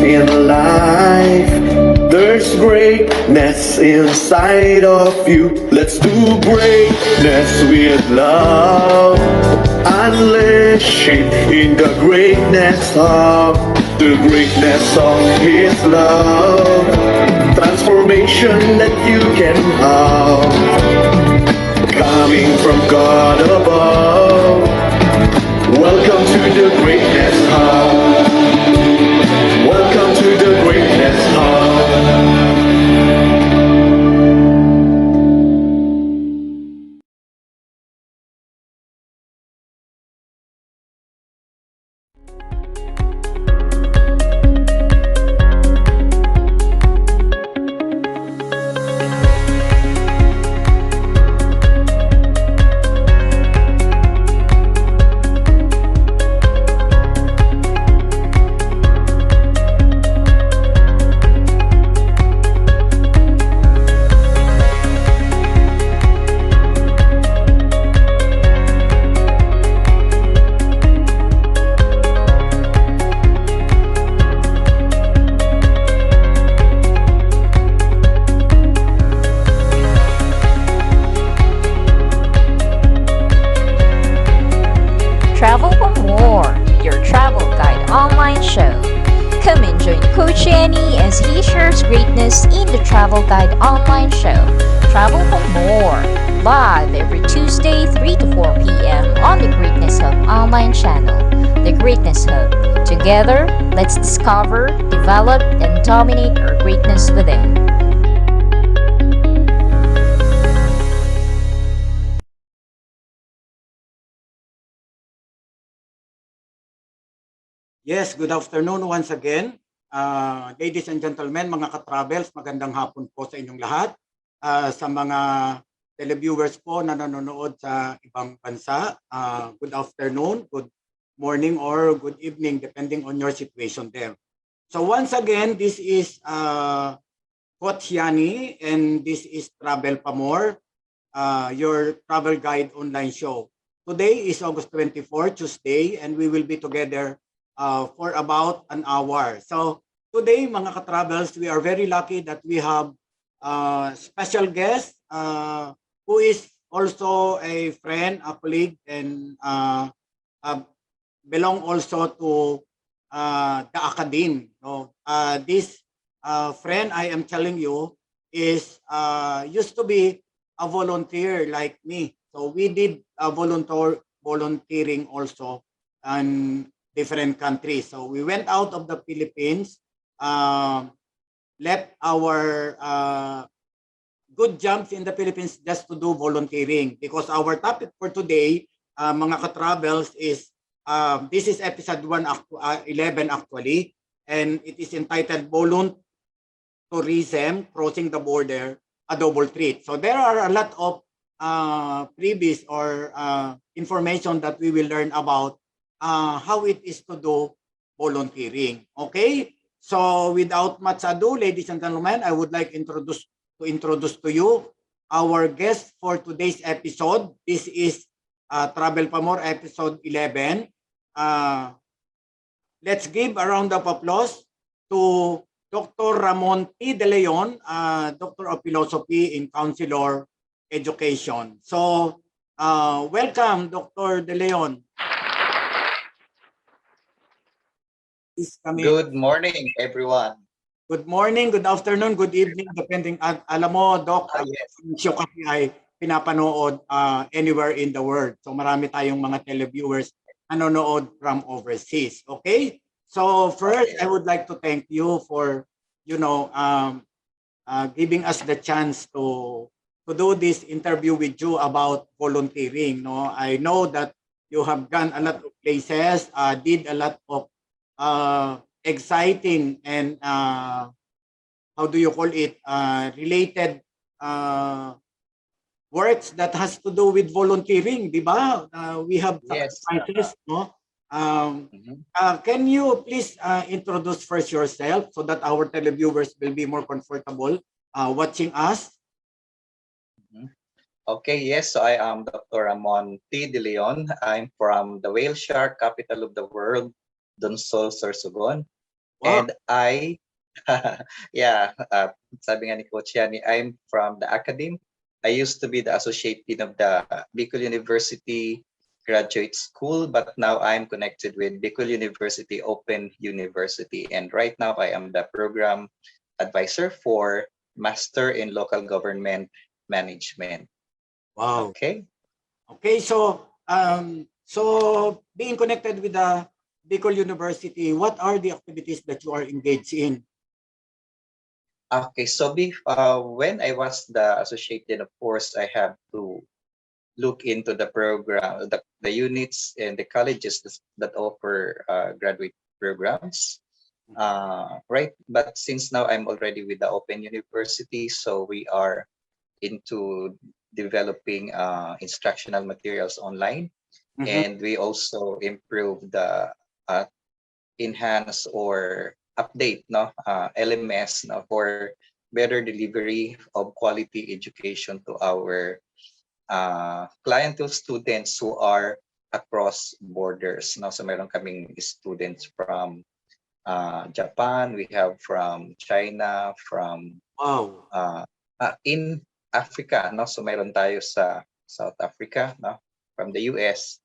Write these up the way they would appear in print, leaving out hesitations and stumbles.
in life. There's greatness inside of you. Let's do greatness with love. Unleash it in the greatness of His love. Transformation that you can have, coming from God above. Welcome to the greatness hub. Welcome to the greatness hub. Travel for More, your travel guide online show. Come and join Coach Yanni as he shares greatness in the Travel Guide online show. Travel for More, live every Tuesday 3 to 4 p.m. on the Greatness Hub online channel. The Greatness Hub. Together, let's discover, develop, and dominate our greatness within. Yes, good afternoon once again. Ladies and gentlemen, mga ka-travels, magandang hapon po sa inyong lahat. Sa mga televiewers po na nanonood sa ibang bansa, good afternoon, good morning, or good evening, depending on your situation there. So once again, this is Coach Yanni, and this is Travel Pa More, your travel guide online show. Today is August 24, Tuesday, and we will be together for about an hour. So today, mga ka-travels, we are very lucky that we have a special guest who is also a friend, a colleague, and belong also to the academe. So, this friend I am telling you is used to be a volunteer like me. So we did volunteering also and different countries. So we went out of the Philippines, left our good jobs in the Philippines just to do volunteering, because our topic for today, mga ka-travels, is this is episode 11 actually, and it is entitled Volun-tourism, Crossing the Border, a Double Treat. So there are a lot of previous or information that we will learn about how it is to do volunteering. Okay? So without much ado, ladies and gentlemen, I would like to introduce to you our guest for today's episode. This is Travel Pa More episode 11. Let's give a round of applause to Dr. Ramon T. De Leon, Doctor of Philosophy in Counselor Education. So welcome, Dr. De Leon. Good morning, everyone. Good morning, good afternoon, good evening, depending. Alam mo, Doc, Yes. show kasi ay pinapanood anywhere in the world. So marami tayong mga televiewers nanonood from overseas. Okay? So first, I would like to thank you for, giving us the chance to do this interview with you about volunteering. No, I know that you have gone a lot of places, did a lot of exciting and how do you call it, related works that has to do with volunteering, di ba? We have Yes. sacrifices, no? Can you please introduce first yourself so that our televiewers will be more comfortable watching us? Okay, yes, so I am Dr. Ramon T. De Leon. I'm from the whale shark capital of the world, Donsol, Sorsogon. Wow. And I, yeah, sabi nga ni Coach Yanni, I'm from the academy. I used to be the associate dean of the Bicol University Graduate School, but now I'm connected with Bicol University Open University. And right now I am the program advisor for Master in Local Government Management. Wow. Okay. Okay, so being connected with the Bicol University, what are the activities that you are engaged in? Okay, so when I was the associate dean, of course, I have to look into the program, the units and the colleges that offer graduate programs. Right, but since now I'm already with the Open University, so we are into developing instructional materials online, Mhm. and we also improve the uh, enhance or update LMS for better delivery of quality education to our clientele students who are across borders. So meron kaming students from Japan, we have from China, from Wow. in Africa, so meron tayo sa South Africa, from the US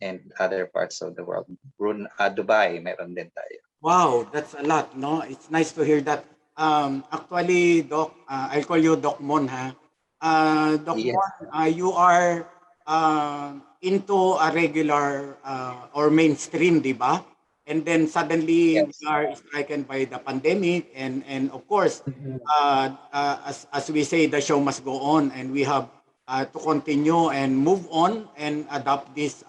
and other parts of the world. Dubai, meron din tayo. Wow, that's a lot, no? It's nice to hear that. Actually, Doc, I'll call you Doc Mon, ha? Doc Yes. Mon, you are into a regular or mainstream, di ba? And then suddenly we Yes. are stricken by the pandemic, and of course, Mhm. as we say, the show must go on, and we have to continue and move on and adopt this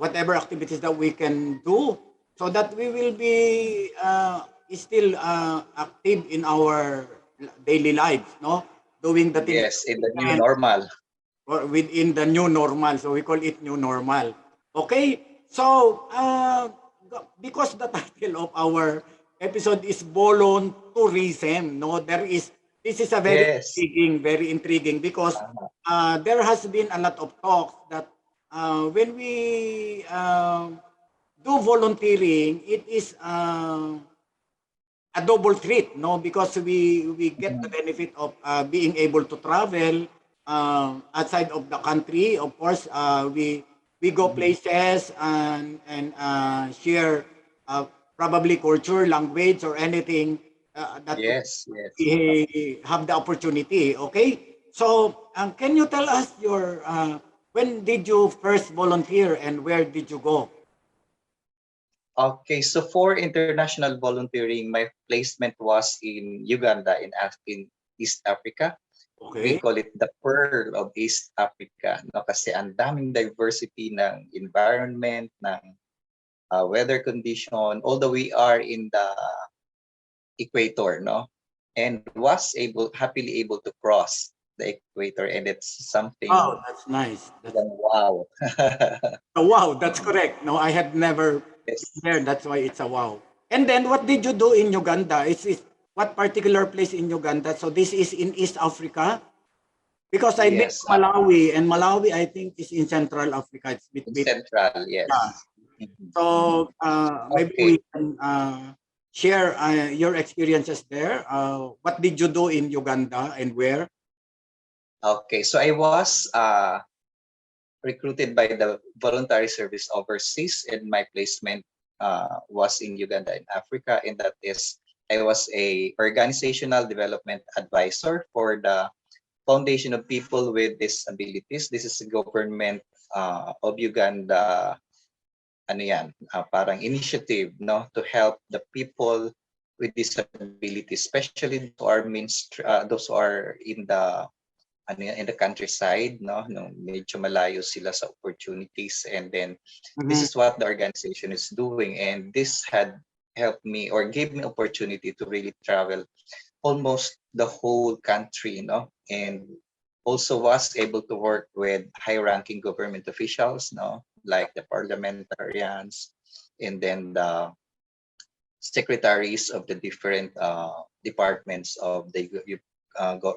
whatever activities that we can do so that we will be still active in our daily lives, no? Doing the things Yes, that in we the new can normal. or within the new normal. So we call it new normal. Okay? So, because the title of our episode is Volun-tourism, no? This is a Yes. very intriguing because Tama. there has been a lot of talk that when we do volunteering, it is a double treat, no? Because we get the Mhm. benefit of being able to travel outside of the country. Of course, we go Mhm. places and share probably culture, language, or anything that Yes, yes. we have the opportunity. Okay, so can you tell us your when did you first volunteer and where did you go? Okay, so for international volunteering, my placement was in Uganda in East Africa. We Okay. call it the Pearl of East Africa, no? Kasi ang daming diversity ng environment, ng weather condition, although we are in the equator, no? And was happily able to cross the equator, and it's something Oh, that's nice. That's wow. a wow. That's correct. No, I had never been Yes, there. That's why it's a wow. And then, what did you do in Uganda? Is what particular place in Uganda? So this is in East Africa because I've been to yes. Malawi, and Malawi I think is in Central Africa. It's In between. Central, Yeah. yes. Mhm. So maybe we Okay. can share your experiences there. What did you do in Uganda and where? Okay, so I was recruited by the voluntary service overseas, and my placement was in Uganda in Africa, and that is I was a organizational development advisor for the Foundation of People with Disabilities. This is a government of Uganda, ano yan, parang initiative, no, to help the people with disabilities, especially those who are in the in the countryside, no, medyo malayo sila sa opportunities, and then this Mhm. is what the organization is doing, and this had helped me or gave me opportunity to really travel almost the whole country, and also was able to work with high-ranking government officials, like the parliamentarians, and then the secretaries of the different departments of the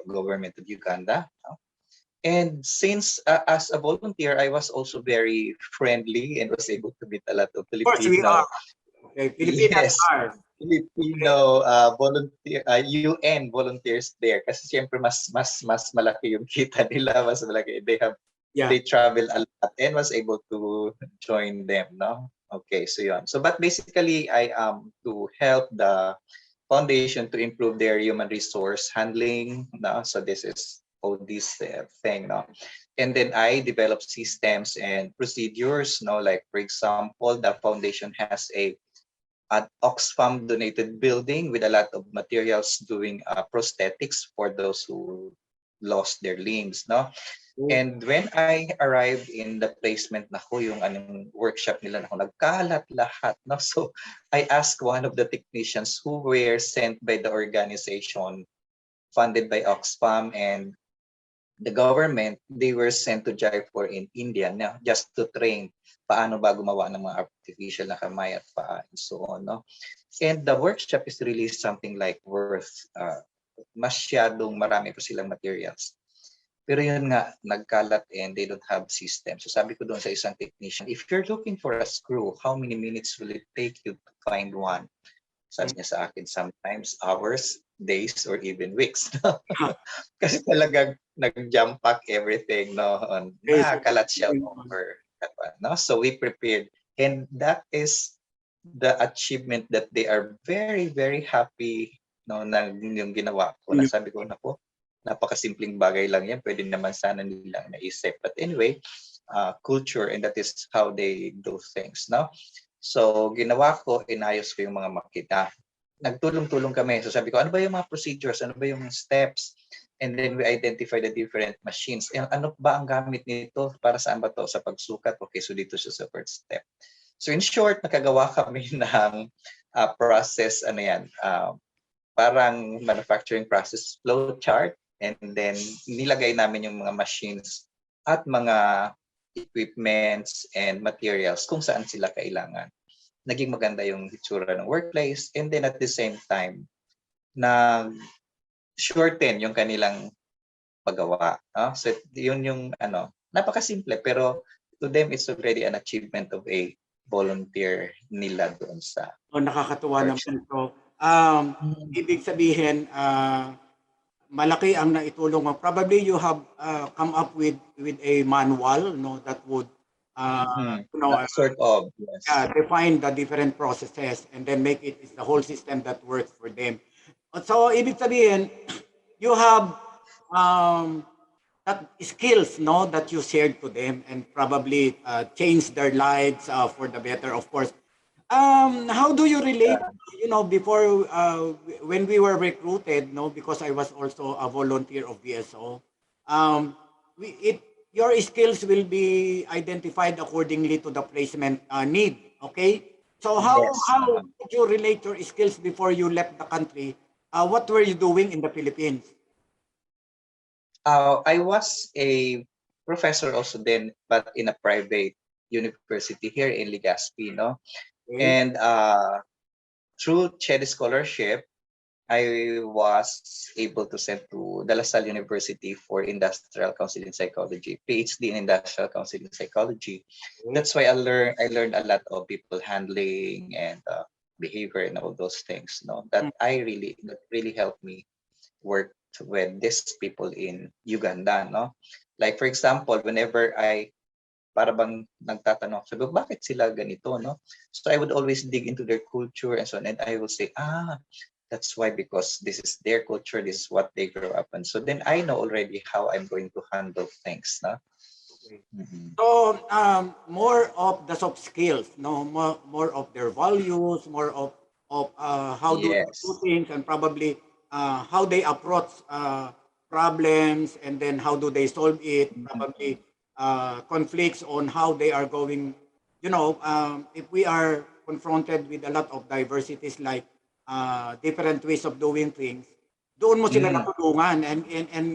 government of Uganda. And since as a volunteer, I was also very friendly and was able to meet a lot of Of course, we are. Filipino. Okay, Filipino at Yes, heart. Filipino volunteer UN volunteers there kasi siyempre mas malaki yung kita nila, mas malaki. Yeah. They travel a lot and was able to join them, no? Okay, so yun. So but basically I am to help the foundation to improve their human resource handling, no? So this is all this thing, no? And then I develop systems and procedures, no? Like for example, the foundation has a an Oxfam donated building with a lot of materials doing prosthetics for those who lost their limbs, no? And when I arrived in the placement na ko, yung anong workshop nila na ko, nagkalat lahat, no? So I asked one of the technicians who were sent by the organization funded by Oxfam and the government, they were sent to Jaipur in India na just to train paano ba gumawa ng mga artificial na kamay at paa and so on, no? And the workshop is really something like worth masyadong marami po silang materials. Pero yun nga, nagkalat and they don't have system. So sabi ko doon sa isang technician, if you're looking for a screw, how many minutes will it take you to find one? Sabi niya sa akin, sometimes hours, days, or even weeks. Kasi talagang nag-jump pack everything, no? Okay, so Nakakalat siya over that one, no? So we prepared. And that is the achievement that they are very, very happy, no, na yung ginawa ko. Nasabi ko, nako, napakasimpleng bagay lang yan. Pwede naman sana nilang naisip. But anyway, culture, and that is how they do things, no? So, ginawa ko, inayos ko yung mga makina. Nagtulong-tulong kami. So, sabi ko, ano ba yung mga procedures? Ano ba yung steps? And then we identify the different machines. And ano ba ang gamit nito? Para saan ba to? Sa pagsukat? Okay, so dito siya sa first step. So, in short, nakagawa kami ng process, ano yan, parang manufacturing process flow chart. And then, nilagay namin yung mga machines at mga equipments and materials kung saan sila kailangan. Naging maganda yung hitsura ng workplace, and then at the same time, shorten yung kanilang paggawa. So yun yung napakasimple, pero to them it's already an achievement of a volunteer nila doon sa Nakakatuwa workshop. naman. So, ibig sabihin, malaki ang naitulong mo. Probably you have come up with a manual, no, that would Sort of, yes. define the different processes and then make it the whole system that works for them. So ibig sabihin, you have that skills, no, that you shared to them and probably changed their lives for the better, of course. How do you relate? Before when we were recruited, no, because I was also a volunteer of BSO. Your skills will be identified accordingly to the placement need. Okay. So how did you relate your skills before you left the country? What were you doing in the Philippines? I was a professor also then, but in a private university here in Legazpi, no? Okay. And through CHED scholarship, I was able to send to De La Salle University for Industrial Counseling Psychology, PhD in Industrial Counseling Psychology. That's why I learned a lot of people handling and behavior and all those things. No, that really helped me work with these people in Uganda. No, like for example, whenever para bang nagtatanong, sabi ko, bakit sila ganito, no? So I would always dig into their culture and so on, and I will say, that's why, because this is their culture, this is what they grow up in. So then I know already how I'm going to handle things, no? Okay. So more of the soft skills, no, more of their values, more of how do they do Yes. things, and probably how they approach problems, and then how do they solve it. Probably conflicts on how they are going. If we are confronted with a lot of diversities like different ways of doing things, doon mo sila natulungan, and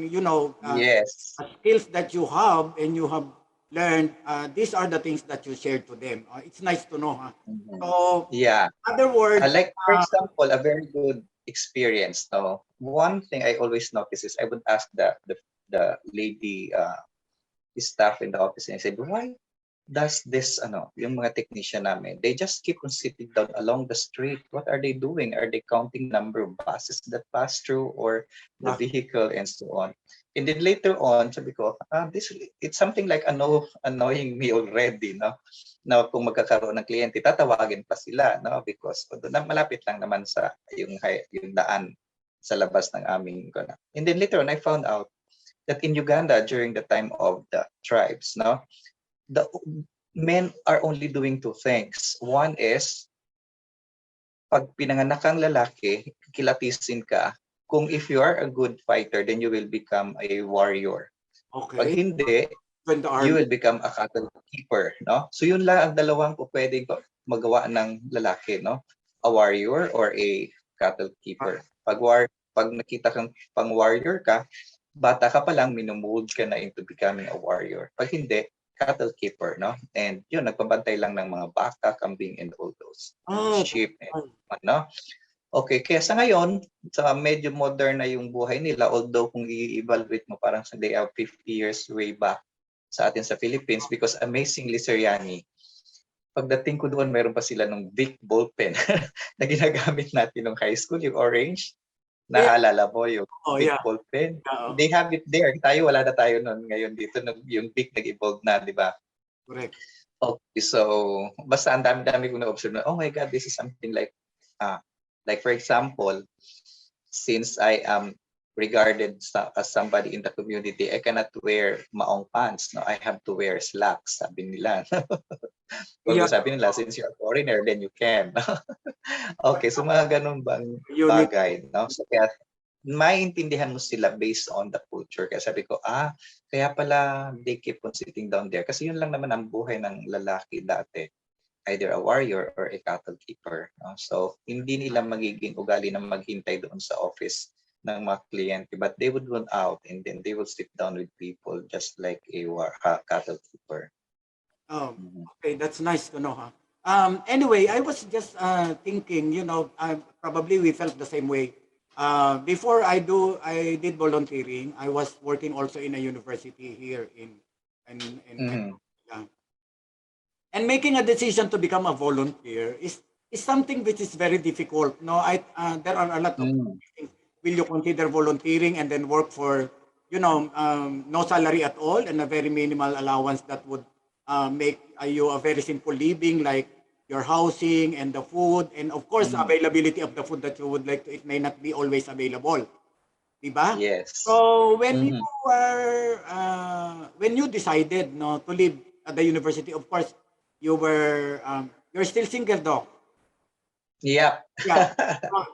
Yes. skills that you have and you have learned, these are the things that you share to them. It's nice to know. So, Yeah. other words, Like for example, a very good experience. So one thing I always notice is I would ask the lady staff in the office, and I said, why does this, yung mga technician namin, they just keep on sitting down along the street. What are they doing? Are they counting number of buses that pass through or the Ah, vehicle and so on? And then later on, sabi ko, it's something like annoying me already, no? Na kung magkakaroon ng kliyente, tatawagin pa sila, no? Because malapit lang naman sa yung daan sa labas ng aming. And then later on, I found out that in Uganda during the time of the tribes, no, the men are only doing two things. One is, pag pinanganak kang lalaki, kilatisin ka. Kung if you are a good fighter, then you will become a warrior. Pag okay. hindi, Join the you army. will become a cattle keeper, no? So yun lang ang dalawang po pwedeng magawa ng lalaki, no? A warrior or a cattle keeper. Pag nakita kang pang warrior ka, bata ka pa lang, minomold ka na into becoming a warrior. Pag hindi, cattle keeper, no? And yun, nagpabantay lang ng mga baka, kambing, and all those Oh, sheep, and fine. ano. Okay, kaya sa ngayon, sa medyo modern na yung buhay nila, although kung i-evaluate mo, parang they are 50 years way back sa atin sa Philippines, because amazingly, Sir Yanni, pagdating ko doon, meron pa sila nung big ballpen na ginagamit natin nung high school, yung orange. Yeah. Naalala mo yung Oh, big yeah. ballpen? Yeah, They have it there. Tayo, wala na tayo noon. Ngayon dito, yung big nag-evolve na, di ba? correct. Okay, so basta ang dami-dami kong na-observe na, oh my God, this is something like for example, since I am regarded as somebody in the community, I cannot wear maong pants. No, I have to wear slacks, sabi nila. Yeah, Although sabi nila, since you're a foreigner, then you can. Okay, so mga ganun bang you need. bagay, no? So kaya maintindihan mo sila based on the culture. Kaya sabi ko, kaya pala they keep on sitting down there. Kasi yun lang naman ang buhay ng lalaki dati. Either a warrior or a cattle keeper. No? So, hindi nila magiging ugali na maghintay doon sa office ng mga kliyente. But they would run out and then they would sit down with people just like a cattle keeper. Oh, Mhm. okay, that's nice to know, huh? Anyway, I was just thinking, probably we felt the same way. Before I did volunteering. I was working also in a university here in Mhm. yeah. And making a decision to become a volunteer is something which is very difficult. No, there are a lot of Mm. things. Will you consider volunteering and then work for, no salary at all and a very minimal allowance that would make you a very simple living, like your housing and the food, and of course Mm. availability of the food that you would like to, it may not be always available, diba? Yes. So Mhm. when you decided, no, to leave at the university, of course you're still single, though. Yeah. Yeah,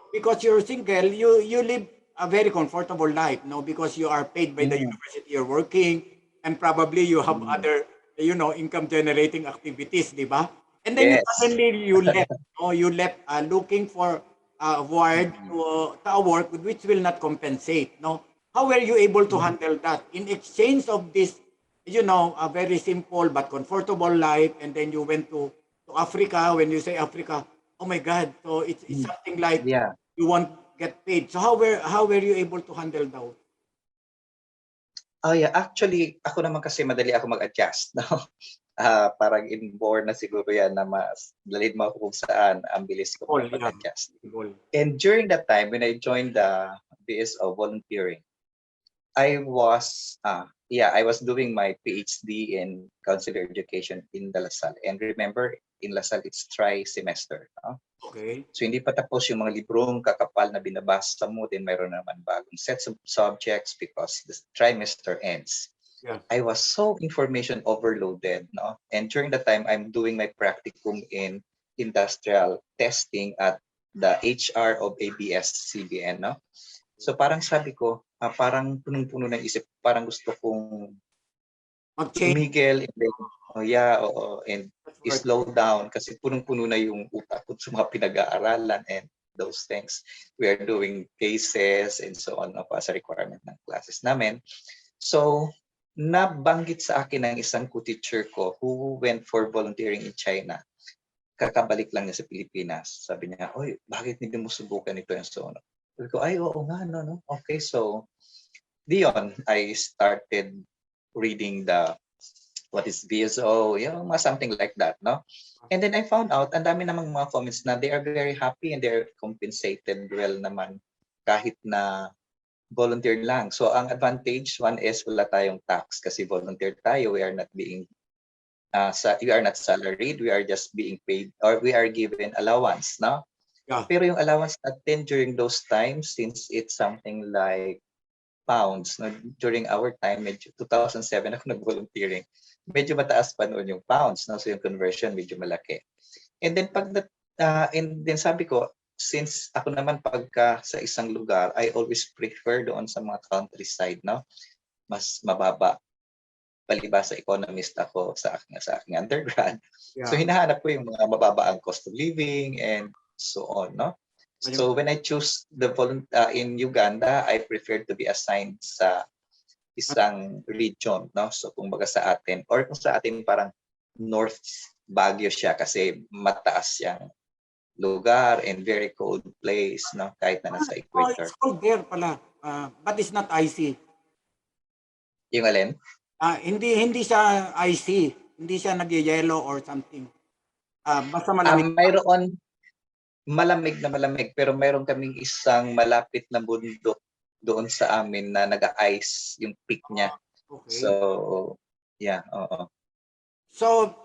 because you're single, you live a very comfortable life, no, because you are paid by the Mm. university, you're working, and probably you have Mm. other, income generating activities, di ba? And then Yes. you left, you left looking for award Mm. to a work which will not compensate, no. How were you able to Mhm. handle that in exchange of this, a very simple but comfortable life, and then you went to Africa? When you say Africa, oh my God, so it's Mm. something like Yeah. you won't get paid. So how were you able to handle that? Oh yeah, actually ako naman kasi madali ako mag-adjust, no? Parang inborn na siguro yan na mas dalhin mo ako kung saan ang bilis ko All, yeah. makapag-adjust. All. And during that time when I joined the BSO volunteering, I was doing my PhD in counselor education in the Lasal. And remember, in Lasal it's tri-semester, no? Okay. So hindi pa tapos yung mga librong kakapal na binabasa mo, then mayroon naman bagong sets of subjects because the trimester ends. Yeah. I was so information overloaded, no? And during the time I'm doing my practicum in industrial testing at the HR of ABS-CBN, no? So parang sabi ko, parang punong-puno ng isip, parang gusto kong Mag-change. tumigil and then, and That's right. slow down kasi punong-puno na yung utak ko sa mga pinag-aaralan and those things. We are doing cases and so on pa sa requirement ng classes namin. So, nabanggit sa akin ng isang co-teacher ko who went for volunteering in China. Kakabalik lang niya sa Pilipinas. Sabi niya, oy, bakit hindi mo subukan ito and so on? Sabi ko, ay, oo nga, no. Okay, so, diyon, I started reading the what is BSO, mga something like that, no? And then I found out, ang dami namang mga comments na they are very happy and they're compensated well naman kahit na volunteer lang. So ang advantage, one is wala tayong tax kasi volunteer tayo, we are not being we are not salaried, we are just being paid or we are given allowance, no? Yeah. Pero yung allowance natin during those times, since it's something like pounds, no? During our time, medyo 2007 ako nag-volunteering, medyo mataas pa noon yung pounds, no? So yung conversion medyo malaki. And then and then sabi ko, since ako naman pagka sa isang lugar, I always prefer doon sa mga countryside, no? Mas mababa. Palibasa economist ako sa aking undergrad. Yeah. So hinahanap ko yung mga mababa ang cost of living and so on, no? So when I choose in Uganda, I prefer to be assigned sa isang region, no? So kung baga sa atin, or kung sa atin parang North Baguio siya kasi mataas yung lugar and very cold place, no? Kahit na nasa equator. It's cold there pala, but it's not icy. Yung alin? Hindi siya icy, hindi siya nagyayelo or something. Basta malamig. Mayroon malamig na malamig, pero mayroon kaming isang malapit na bundok doon sa amin na nag-ice yung peak niya. Okay. So, yeah, oo. So,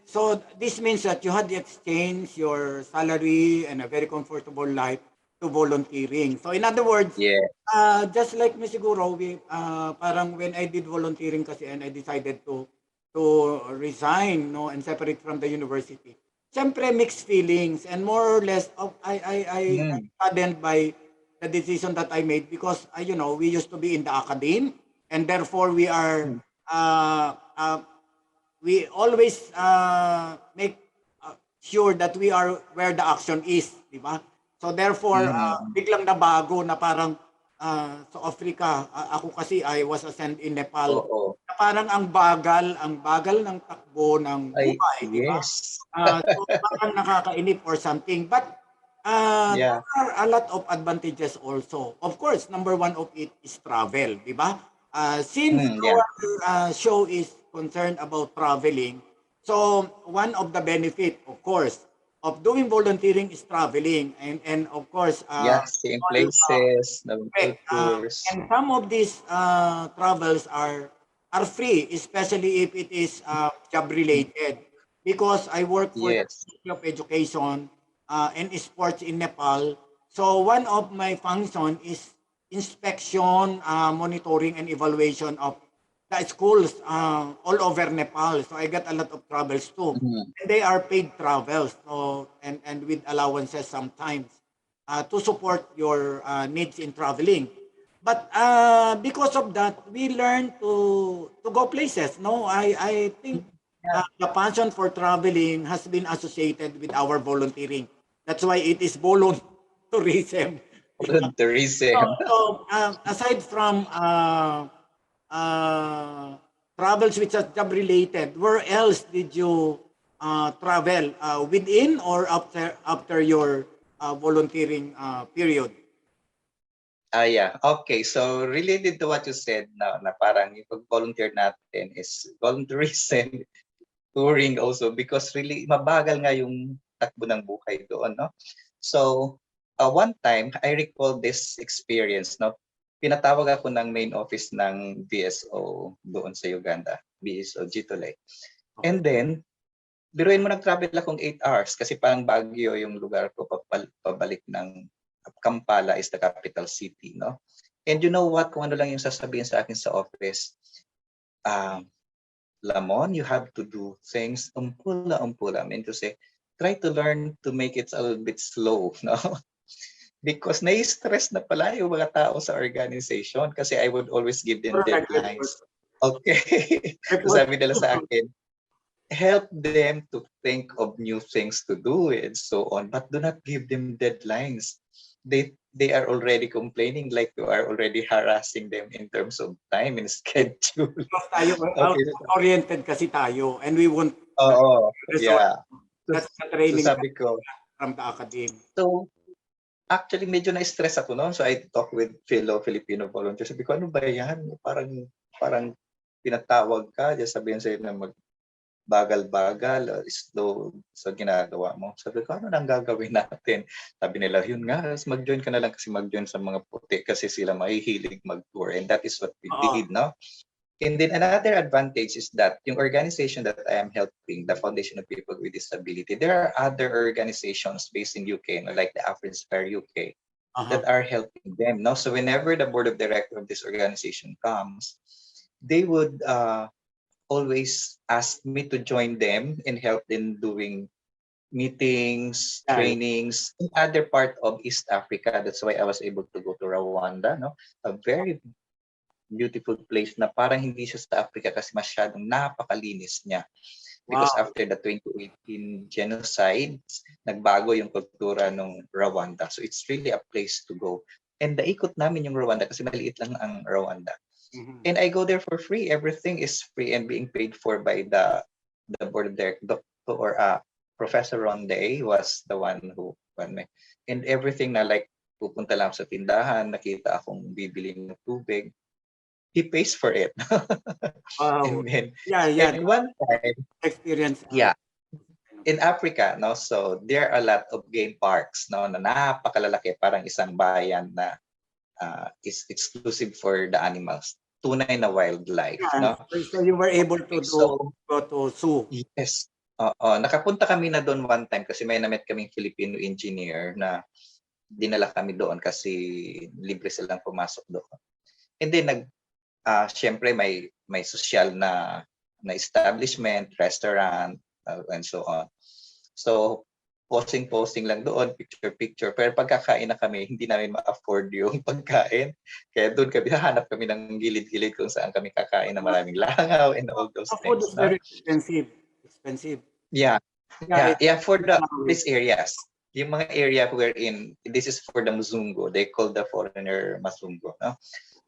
so this means that you had to exchange your salary and a very comfortable life to volunteering. So in other words, Yeah. just like me siguro, parang when I did volunteering kasi and I decided to resign, no, and separate from the university. Siyempre mixed feelings and more or less I'm saddened by the decision that I made because we used to be in the academe and therefore we are we always make sure that we are where the action is, di ba? So therefore, biglang nabago na parang sa Africa, ako kasi I was sent in Nepal. Na parang ang bagal ng takbo ng buhay, di ba? Yes. So parang nakakainip or something. But there are a lot of advantages also. Of course, number one of it is travel, di ba? Since our show is concerned about traveling, so one of the benefit, of course, of doing volunteering is traveling and of course seeing places, tours. and some of these travels are free, especially if it is job related, because I work for the Ministry of Education and Sports in Nepal. So one of my function is inspection, monitoring and evaluation of the schools all over Nepal. So I get a lot of travels too. And they are paid travels, so and with allowances sometimes to support your needs in traveling. But because of that, we learn to go places. No, I think the passion for traveling has been associated with our volunteering. That's why it is volun-tourism. Volun-tourism. So aside from travels which are job related, where else did you travel within or after your volunteering period? Yeah. Okay. So related to what you said na parang yung pag-volunteer natin is volunteerism, touring also because really mabagal nga yung takbo ng buhay doon, no? So one time I recall this experience, no? Pinatawag ako ng main office ng BSO doon sa Uganda, BSO Gitole. And then biruin mo nag-travel akong 8 hours kasi parang Baguio yung lugar ko pabalik ng Kampala is the capital city, no? And you know what? Kung ano lang yung sasabihin sa akin sa office, Lamon, you have to do things umpula. I mean to say, try to learn to make it a little bit slow, no? Because nai-stress na pala yung mga tao sa organization kasi I would always give them deadlines. Okay. So sabi nila sa akin, help them to think of new things to do and so on, but do not give them deadlines. They are already complaining like you are already harassing them in terms of time and schedule. Tayo, oriented kasi tayo and we want that's the training so sabi ko, from the academy. So actually medyo na-stress ako noon, so I talk with fellow Filipino volunteers. Sabi ko, ano ba yan? Parang pinatawag ka, just sabihin sa'yo na bagal-bagal, slow sa ginagawa mo. Sabi ko, ano nang gagawin natin? Sabi nila, yun nga, mag-join ka na lang kasi mag-join sa mga puti kasi sila mahihilig mag-tour. And that is what we Oo. did, no? And then another advantage is that yung organization that I am helping, the Foundation of People with Disability, there are other organizations based in UK, no, like the AfroInspire UK, that are helping them. No? So whenever the board of directors of this organization comes, they would always ask me to join them and help them doing meetings, Yeah. trainings in other part of East Africa. That's why I was able to go to Rwanda, no? A very beautiful place na parang hindi siya sa Africa kasi masyadong napakalinis niya. Because Wow. after the 2018 genocide, nagbago yung kultura ng Rwanda. So it's really a place to go. And naikot namin yung Rwanda kasi maliit lang ang Rwanda. Mhm. And I go there for free. Everything is free and being paid for by the board of directors. Or Professor Ronde was the one who won me. And everything na like pupunta lang sa tindahan, nakita akong bibili ng tubig, he pays for it. Wow. And then, Yeah. and one time, Experience. yeah, in Africa, no, so there are a lot of game parks, no, na napakalalaki, parang isang bayan na is exclusive for the animals, tunay na wildlife, Yeah. no. So you were able to So go to zoo. yes, oo, nakapunta kami na doon one time kasi may na-met kaming Filipino engineer na dinala kami doon kasi libre silang pumasok doon. And then syempre may social na establishment, restaurant, and so on. So posting lang doon, picture. Pero pagkakain na kami, hindi namin ma-afford yung pagkain. Kaya doon hahanap kami ng gilid-gilid kung saan kami kakain na maraming langaw and all those The food things. is No? very expensive. Expensive. Yeah, Yeah. for these areas. Yung mga area wherein, this is for the Muzungo. They call the foreigner Mazungo. No?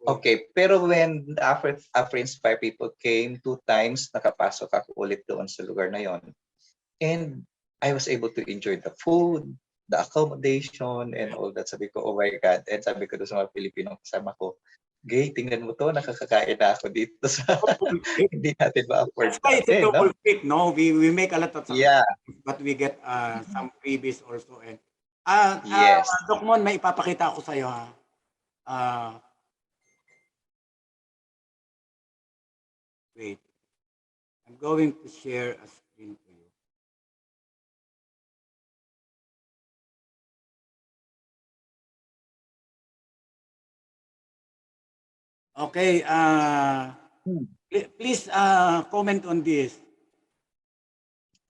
Okay, pero when the Afro-inspired people came 2 times, nakapasok ako ulit doon sa lugar na yon. And I was able to enjoy the food, the accommodation, and all that. Sabi ko, oh my God. And sabi ko doon sa mga Pilipinong kasama ko, Gay, tingnan mo to, nakakakain na ako dito sa hindi natin ma-afford That's why it's a natin, no? double pick, no? We make a lot of Yeah, sacrifices, but we get some freebies also. And yes. Doc Mon, may ipapakita ako sa iyo ha. Wait. I'm going to share a screen for you. Okay, please comment on this.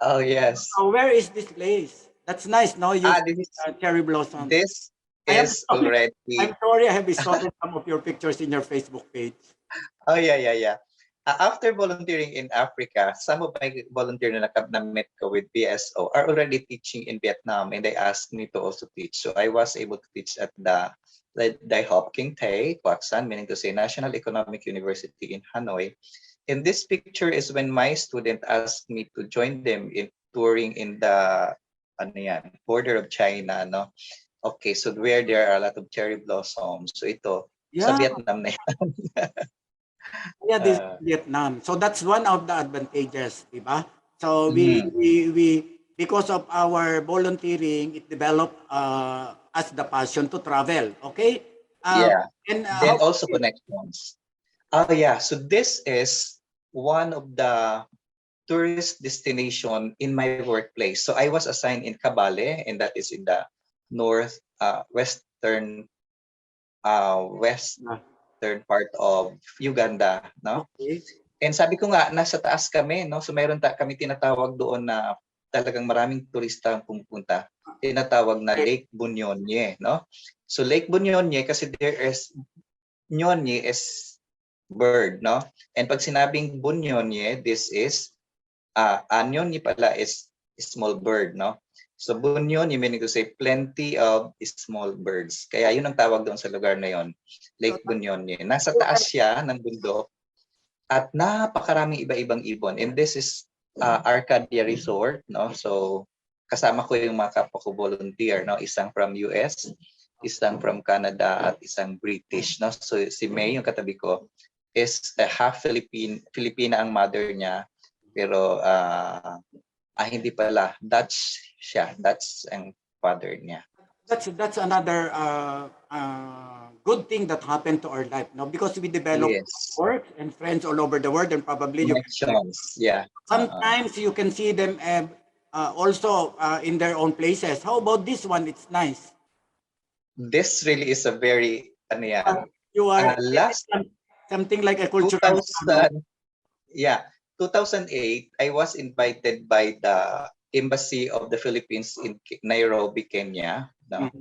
Oh, yes. Where is this place? That's nice, no? You This cherry blossom. this I am is sorry. already. I'm sorry, I have distorted some of your pictures in your Facebook page. Oh, yeah. After volunteering in Africa, some of my volunteers na met ko with BSO are already teaching in Vietnam, and they asked me to also teach. So I was able to teach at the Hop Kinh Thé, Quoc San, meaning to say National Economic University in Hanoi. And this picture is when my student asked me to join them in touring in the border of China, no? Okay, so where there are a lot of cherry blossoms. So ito, sa Yeah, Vietnam na yan. yeah, this is Vietnam. So that's one of the advantages, di ba? So Mhm. we because of our volunteering, it developed as the passion to travel. Okay. Yeah. And Then also connections. Oh yeah, so this is one of the tourist destination in my workplace. So I was assigned in Kabale, and that is in the north western part of Uganda, no? okay. And sabi ko nga, nasa taas kami, no? So mayroon kami tinatawag doon na talagang maraming turista ang pumupunta. Tinatawag na Lake Bunyonye, no? So Lake Bunyonye kasi Nyonye is bird, no? And pag sinabing Bunyonye, this is Nyonye pala is small bird, no? So Bunyonye meaning to say plenty of small birds. Kaya yun ang tawag doon sa lugar na yon, Lake Bunyonye. Nasa taas siya ng bundok at napakaraming iba-ibang ibon. And this is Arcadia Resort, no? So kasama ko yung mga kapwa ko volunteer, no? Isang from US, isang from Canada, at isang British, no? So si May yung katabi ko. is half Filipina ang mother niya, pero hindi pala, Dutch siya. Dutch ang father niya. That's another good thing that happened to our life, no? Because we develop Yes. work and friends all over the world, and probably you can, Connections, yeah. sometimes you can see them also in their own places. How about this one? It's nice. This really is a very, ano yan, You are last something like a cultural. 2000, yeah, 2008, I was invited by the Embassy of the Philippines in Nairobi, Kenya, no?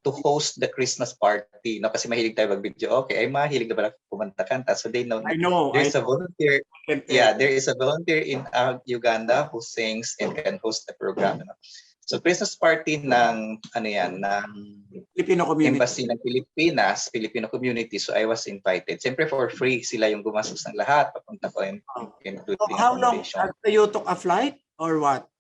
To host the Christmas party, no? Kasi mahilig tayo mag-video. Okay, ay mahilig na pala kumanta kanta. So they know, I know. there's a volunteer. Yeah, there is a volunteer in Uganda who sings and can host the program. No? So Christmas party ng ano yan, ng Filipino community. Embassy ng Pilipinas, Filipino community. So I was invited. Siyempre for free, sila yung gumastos ng lahat. Papunta ko including So how long accommodation. you took a flight or what?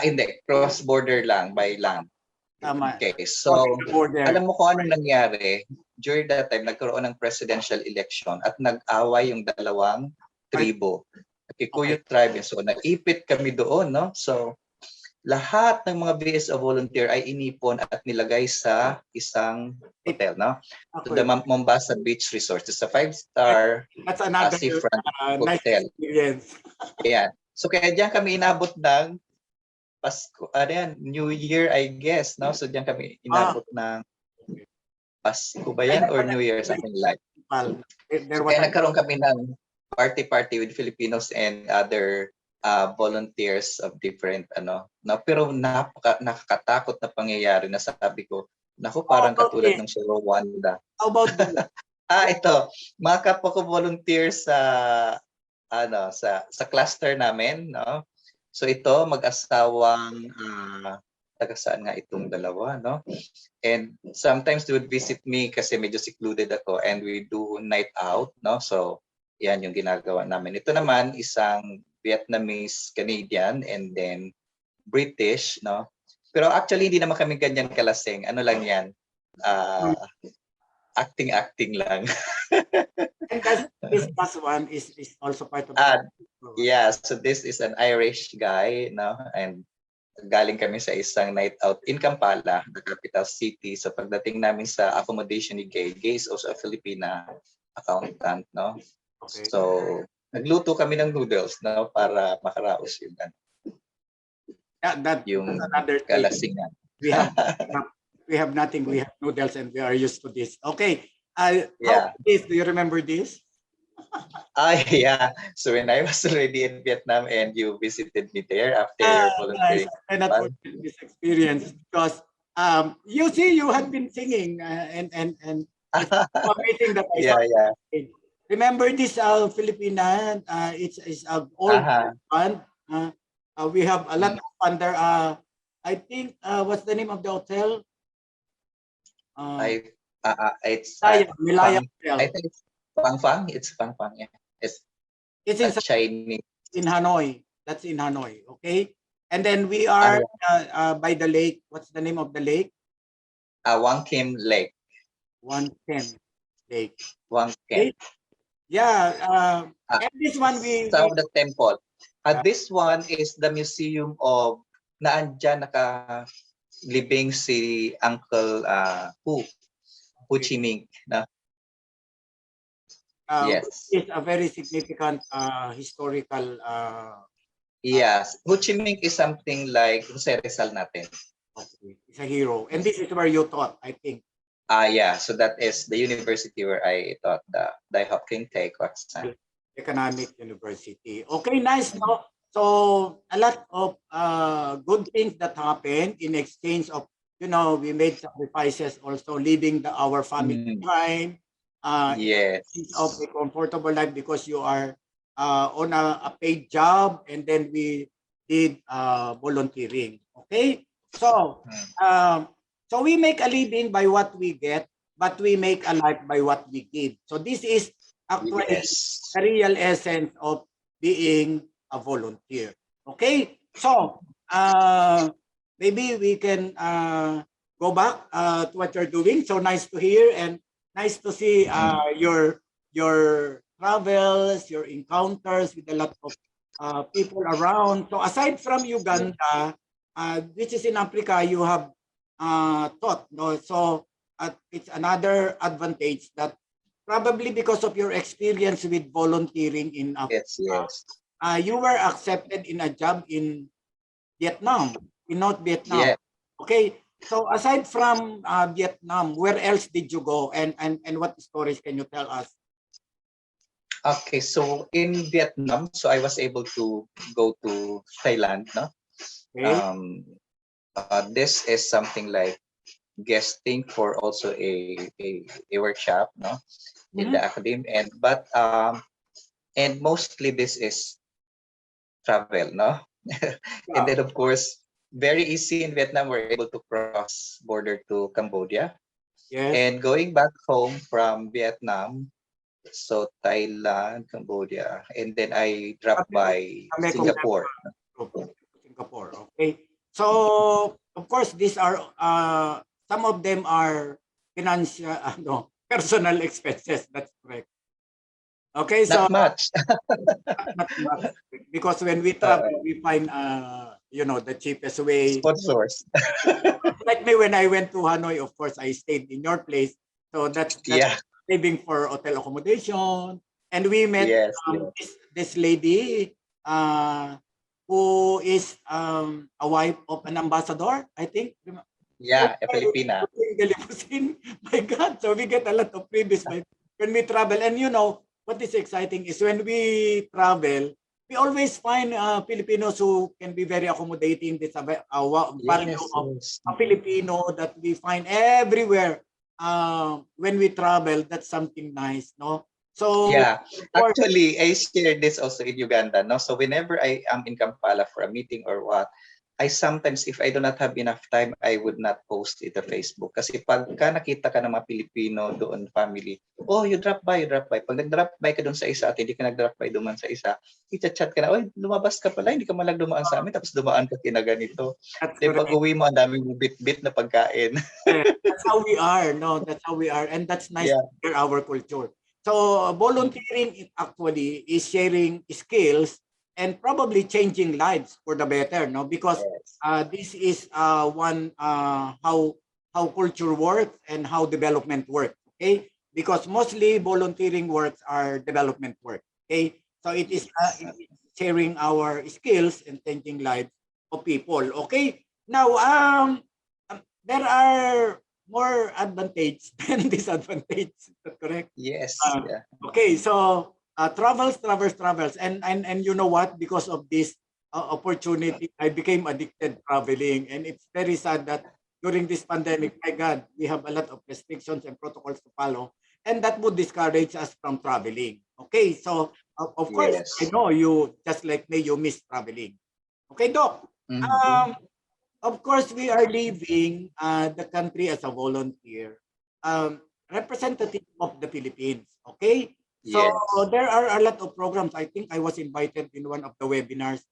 Hindi, cross-border lang, by land. Tama. Okay, so Border. alam mo kung anong nangyari? During that time, nagkaroon ng presidential election at nag-away yung dalawang tribo. Kikuyu tribe. So naipit kami doon, no? So lahat ng mga BSO volunteer ay inipon at nilagay sa isang hotel, no? To the Mombasa Beach Resort. It's a 5-star That's another seafront nice hotel. experience. Ayan. So kaya diyan kami inabot ng Pasko, New Year, I guess, no? So diyan kami inabot ng Pasko ba yan or New Year, something like. So kaya nagkaroon kami ng party with Filipinos and other volunteers of different no, pero nakakatakot na pangyayari na sabi ko, naku, parang katulad ng sa Rwanda. How about that? Ito, mga kapwa ko volunteers sa cluster namin, no? So ito, mag-asawang taga saan nga itong dalawa, no? And sometimes they would visit me kasi medyo secluded ako and we do night out, no? So yan yung ginagawa namin. Ito naman isang Vietnamese, Canadian, and then British, no? Pero actually hindi naman kami ganyan kalasing. Ano lang yan? Acting lang. And this last one is also part of yeah, so this is an Irish guy, no? And galing kami sa isang night out in Kampala, the capital city. So pagdating namin sa accommodation ni Gay is also a Filipina accountant, no? Okay. So nagluto kami ng noodles, no, para makaraos yung yung another kalasingan. We have nothing. We have noodles and we are used to this. Okay. Yeah. Do you remember this? Yeah. So when I was already in Vietnam and you visited me there after your volunteering. Nice. I cannot forget this experience because you see, you have been singing and it's amazing that I saw. Yeah. Remember this Filipina? It's an old band. We have a lot of fun there. I think what's the name of the hotel? It's Milaya Hotel. I think it's Fang. It's Fang. Yeah. It's in Chinese. In Hanoi. That's in Hanoi. Okay. And then we are by the lake. What's the name of the lake? Wang Kim Lake. Wang Kim Lake. Wang Kim. Okay. Yeah. And this one some of the temple. This one is the museum of naandyan nakalibing si Uncle Ho Chi Minh. Yes. It's a very significant historical. Yes. Ho Chi Minh is something like Jose Rizal natin. Okay. It's a hero. And this is where you taught, I think. Yeah, so that is the university where I taught the Dai Hop King Tay Kwaksan. Economic University. Okay, nice. No? So a lot of good things that happened in exchange of, we made sacrifices also leaving our family behind. Yes. Of a comfortable life because you are on a paid job and then we did volunteering. Okay, so so we make a living by what we get, but we make a life by what we give. So this is actually the real essence of being a volunteer. Okay, so maybe we can go back to what you're doing. So nice to hear and nice to see your your travels, your encounters with a lot of people around. So aside from Uganda, which is in Africa, you have taught. No? So it's another advantage that probably because of your experience with volunteering in Africa, Yes, yes, you were accepted in a job in Vietnam, in North Vietnam. yeah. Okay. So aside from Vietnam, where else did you go, and what stories can you tell us? Okay, so in Vietnam, so I was able to go to Thailand, no? Okay. Um, this is something like guesting for also a workshop, no, in Mhm. the academy, and mostly this is travel, no. And Yeah. then of course, very easy in Vietnam. We're able to cross border to Cambodia, Yes. and going back home from Vietnam, so Thailand, Cambodia, and then I dropped by Kami kung Singapore. Singapore. Okay. So of course these are some of them are financial personal expenses. That's correct. Okay, so Not much. not much because when we uh, travel we find the cheapest way. Sponsors. Like me when I went to Hanoi, of course I stayed in your place. So that's Yeah. saving for hotel accommodation. And we met Yes. Yes. this lady uh who is a wife of an ambassador, I think. So Yeah. A Filipina. my God, so we get a lot of freebies when we travel. And what is exciting is when we travel, we always find Filipinos who can be very accommodating. This value Yes. of Yes. a Filipino that we find everywhere when we travel. That's something nice, no? So, Yeah, of course, actually, I shared this also in Uganda, no? So whenever I am in Kampala for a meeting or what, I sometimes, if I do not have enough time, I would not post it to Facebook. Kasi pagka nakita ka ng mga Pilipino doon, family, oh, you drop by, you drop by. Pag nag-drop by ka doon sa isa at hindi ka nag-drop by duman sa isa, i-chat ka na, oy, lumabas ka pala, hindi ka malag dumaan sa amin, tapos dumaan ka kinaganito. that's Then pag correct. uwi mo, ang daming bit-bit na pagkain. That's how we are. No, that's how we are, and that's nice Yeah. to hear our culture. So volunteering actually is sharing skills and probably changing lives for the better. No, because Yes. this is one how culture works and how development works. Okay, because mostly volunteering works are development work. Okay, so it is sharing our skills and changing lives of people. Okay, now there are more advantage than disadvantage. Is that correct? Yes. Uh, Yeah. okay, so travels, and you know what? Because of this opportunity, I became addicted traveling, and it's very sad that during this pandemic, my God, we have a lot of restrictions and protocols to follow, and that would discourage us from traveling. Okay, so of course, I Yes. know you just like me, you miss traveling. Okay, Doc. Mhm. Um, of course, we are leaving the country as a volunteer, representative of the Philippines. Okay, so Yes. there are a lot of programs. I think I was invited in one of the webinars,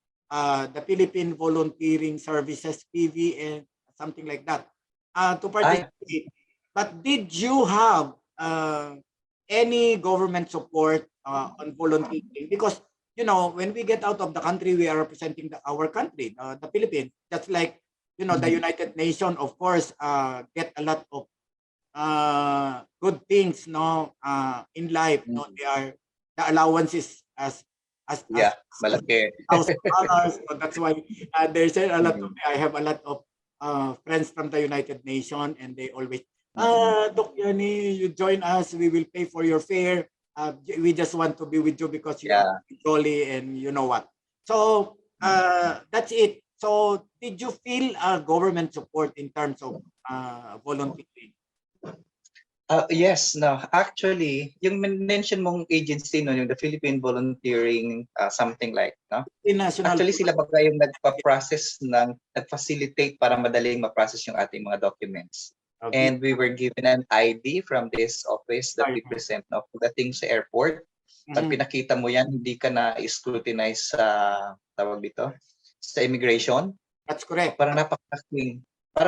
the Philippine Volunteering Services (PV) and something like that, to Ah, participate. But did you have any government support on volunteering? Because when we get out of the country, we are representing our country, the Philippines. Just like the mhm. United Nations, of course, get a lot of good things, no, in life. No, Mm. they are the allowances as Yeah, malaki. $1,000. So that's why there's a lot of. Mm, I have a lot of friends from the United Nations, and they always, mm. Doc Yanni, you join us. We will pay for your fare. We just want to be with you because you are Yeah. jolly, and you know what. So Mm. that's it. So did you feel government support in terms of volunteering? Yes, no. Actually, yung mention mong agency no, yung the Philippine Volunteering something like, no? In national. Actually sila baga yung nagpa-process nag-facilitate para madaling ma-process yung ating mga documents. Visa. And we were given an ID from this office that we present no, pagdating sa airport. Pag Mhm. pinakita mo yan, hindi ka na scrutinize sa tawag dito, sa immigration. That's correct. Parang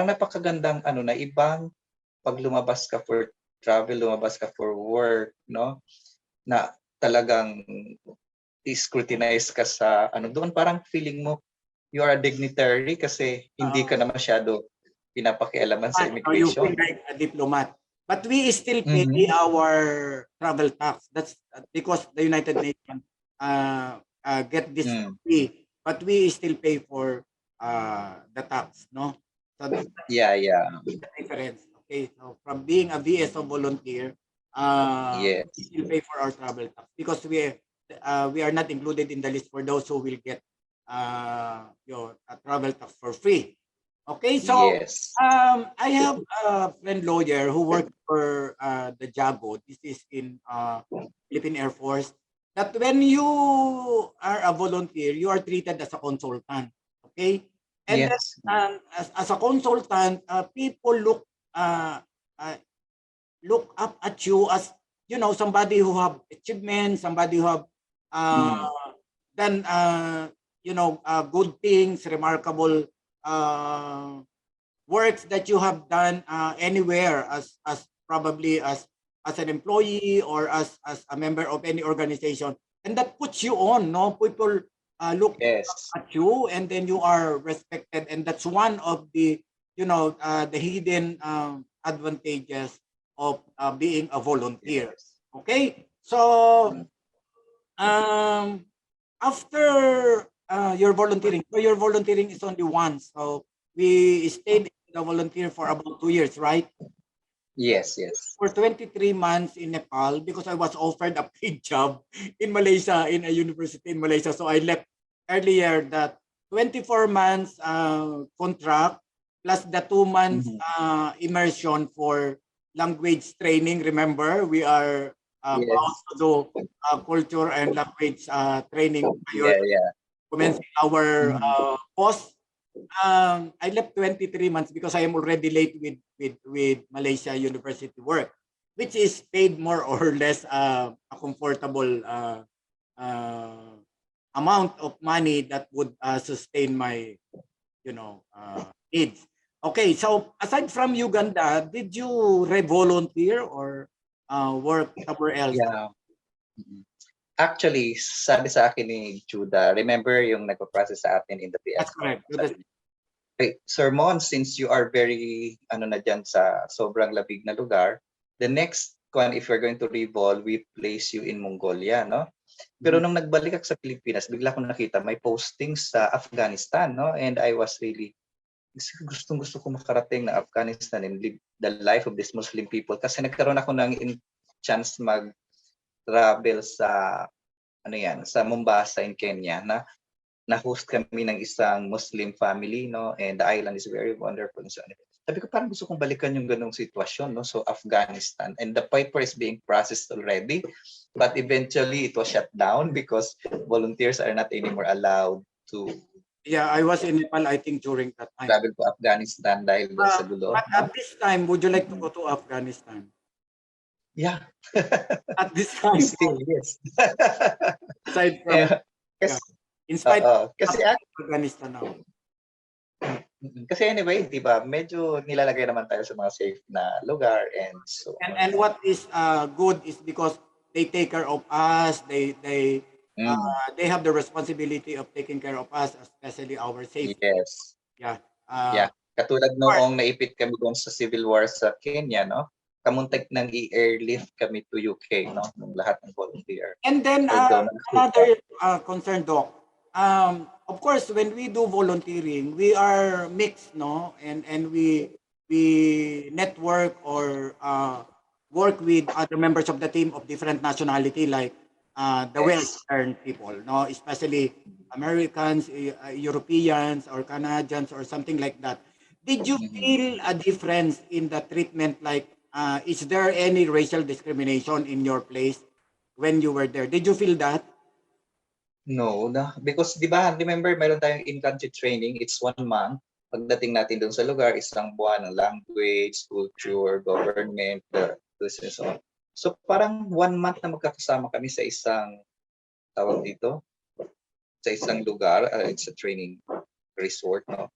napakagandang ano na ibang pag lumabas ka for travel, lumabas ka for work, no? na talagang scrutinize ka sa ano doon, parang feeling mo you are a dignitary kasi hindi ka na masyado pinapakialaman sa So you feel immigration. like a diplomat. But we still pay Mhm. our travel tax. That's because the United Nations get this Mm. free, but we still pay for the tax, no? So that's Yeah, yeah. the difference. Okay, so from being a VSO volunteer, Yes. we still pay for our travel tax because we are not included in the list for those who will get your travel tax for free. Okay, so Yes. I have a friend lawyer who works for the Jago. This is in Philippine Air Force. That when you are a volunteer, you are treated as a consultant. Okay, and then Yes. as a consultant, people uh, uh, look up at you as somebody who have achievements, somebody who have uh, Mm. done good things, remarkable uh, works that you have done anywhere as probably as an employee or as a member of any organization, and that puts you on. No, people look Yes. at you, and then you are respected, and that's one of the hidden advantages of being a volunteer. Yes. Okay, so Mm. um, after your volunteering is only once. So we stayed in the volunteer for about 2 years, right? Yes, yes. For 23 months in Nepal because I was offered a paid job in Malaysia, in a university in Malaysia. So I left earlier that 24 months contract plus the 2 months Mhm. immersion for language training. Remember, we are bound Yes. to do culture and language training prior Yeah, yeah. commencing our Mhm. post. I left 23 months because I am already late with Malaysia University work, which is paid more or less a comfortable uh, amount of money that would sustain my needs. Okay, so aside from Uganda, did you re-volunteer or work somewhere else? Yeah. Mhm. Actually, sabi sa akin ni Judah, remember yung nagpa-process sa atin in the That's PSO? correct. Sabi niya, "Hey, Sir Mon, since you are very, ano na dyan sa sobrang labig na lugar, the next one, if you're going to revolve, we place you in Mongolia, no? Pero Mhm. nung nagbalik ako sa Pilipinas, bigla ko nakita may posting sa Afghanistan, no? And I was really, gustong-gusto ko makarating na Afghanistan and live the life of these Muslim people kasi nagkaroon ako ng chance mag-travel sa ano yan, sa Mombasa in Kenya na-host kami ng isang Muslim family, no? And the island is very wonderful. So, sabi ko parang gusto kong balikan yung ganong sitwasyon, no? So Afghanistan, and the paper is being processed already, but eventually it was shut down because volunteers are not anymore allowed to Yeah, I was in Nepal, I think, during that time. travel to Afghanistan dahil doon sa But gulo, at no? this time, would you like to Mhm. go to Afghanistan? Yeah. At this time, Still, yes. aside from, Eh, yeah, kasi, in spite of kasi Afghanistan now. Kasi anyway, 'di ba, medyo nilalagay naman tayo sa mga safe na lugar and so on. And what is good is because they take care of us. Mm, They have the responsibility of taking care of us, especially our safety. yes. Yeah. Yeah. Katulad Of course. noong naipit kami doon sa civil war sa Kenya, no? Kamuntik nang i-airlift kami to UK, no? Nung lahat ng volunteer. And then Although nagsuka. another concern, Doc. Of course, when we do volunteering, we are mixed, no, and we network or work with other members of the team of different nationality, like the Yes. Western people, no, especially Americans, Europeans, or Canadians, or something like that. Did you Mhm. feel a difference in the treatment? Like, is there any racial discrimination in your place when you were there? Did you feel that? No, because 'di ba, remember meron tayong in-country training, it's 1 month. Pagdating natin doon sa lugar, isang buwan ng language, culture, government, this and so on. So parang 1 month na magkakasama kami sa isang tawag dito, sa isang lugar, it's a training resort, no?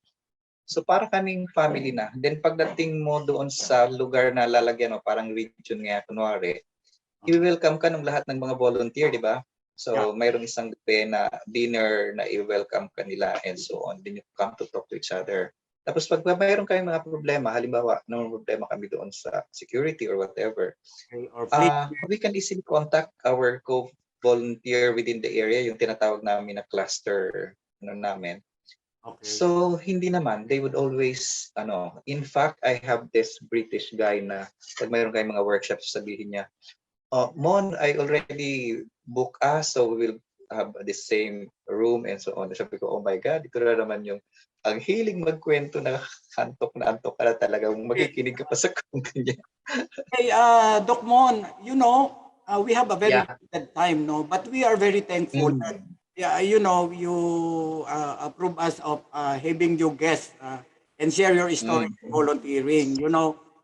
So para kaming family na. Then pagdating mo doon sa lugar na lalagyan mo, parang region nga kunwari, i-welcome ka ng lahat ng mga volunteer, di ba? So, Yeah. mayroong isang gabi na dinner na i-welcome ka nila and so on. Then you come to talk to each other. Tapos pag mayroon kayong mga problema, halimbawa, may problema kami doon sa security or whatever, Okay. Or please. we can easily contact our co-volunteer within the area, yung tinatawag namin na cluster namin. Okay. So, hindi naman. They would always, in fact, I have this British guy na pag mayroon kayong mga workshops, sabihin niya, Mon, I already booked us, so we will have the same room and so on. Sabi ko, oh my God, ito na naman yung ang hiling magkwento na antok ka na talaga. Makikinig ka pa sa kwento niya. Hey, Doc Mon, we have a very Yeah. limited time, no? But we are very thankful that, you approve us of having you guest and share your story of volunteering.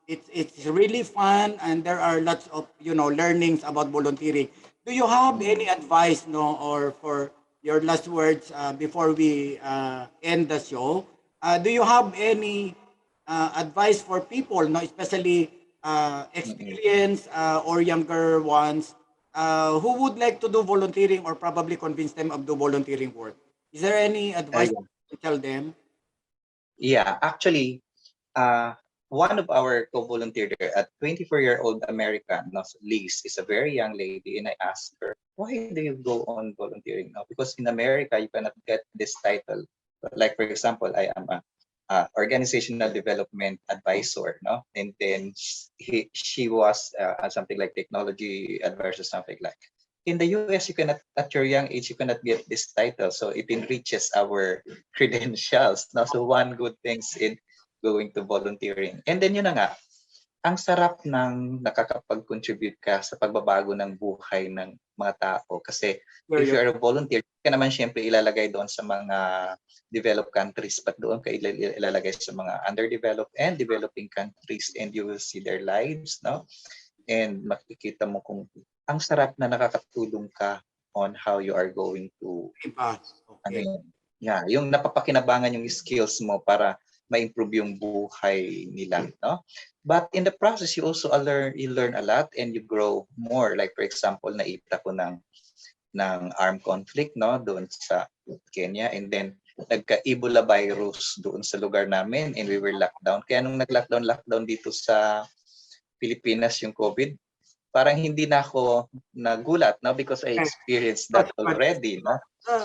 It's really fun, and there are lots of learnings about volunteering. Do you have any advice, no, or for your last words before we end the show? Do you have any advice for people, no, especially experienced or younger ones who would like to do volunteering or probably convince them of the volunteering work? Is there any advice to tell them? Yeah, actually, one of our co-volunteer there, a 24-year-old American, no, Liz, is a very young lady, and I asked her, why do you go on volunteering now? Because in America, you cannot get this title. Like, for example, I am a organizational development advisor, no? And then she was something like technology advisor, something like. In the US, you cannot, at your young age, you cannot get this title. So it enriches our credentials. No? So one good things in going to volunteering. And then yun na nga, ang sarap ng nakakapag-contribute ka sa pagbabago ng buhay ng mga tao. Kasi if you are a volunteer, ka naman siyempre ilalagay doon sa mga developed countries, but doon ka ilalagay sa mga underdeveloped and developing countries, and you will see their lives, no? And makikita mo kung ang sarap na nakakatulong ka on how you are going to yung napapakinabangan yung skills mo para ma-improve yung buhay nila, no? But in the process, you also learn a lot and you grow more. Like for example, naipta ko ng armed conflict, no, doon sa Kenya, and then nagka-Ebola virus doon sa lugar namin, and we were locked down. Kaya nung lockdown dito sa Pilipinas yung COVID, parang hindi na ako nagulat, no, because I experienced that already, no.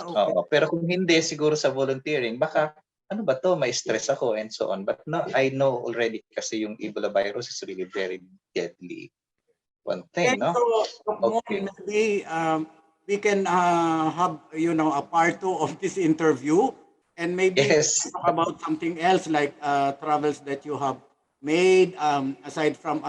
Oo, pero kung hindi siguro sa volunteering, baka ano ba to, may stress ako and so on. But no, I know already kasi yung Ebola virus is really very deadly. One thing, no? So, maybe we can have a part 2 of this interview, and maybe talk about something else like travels that you have made aside from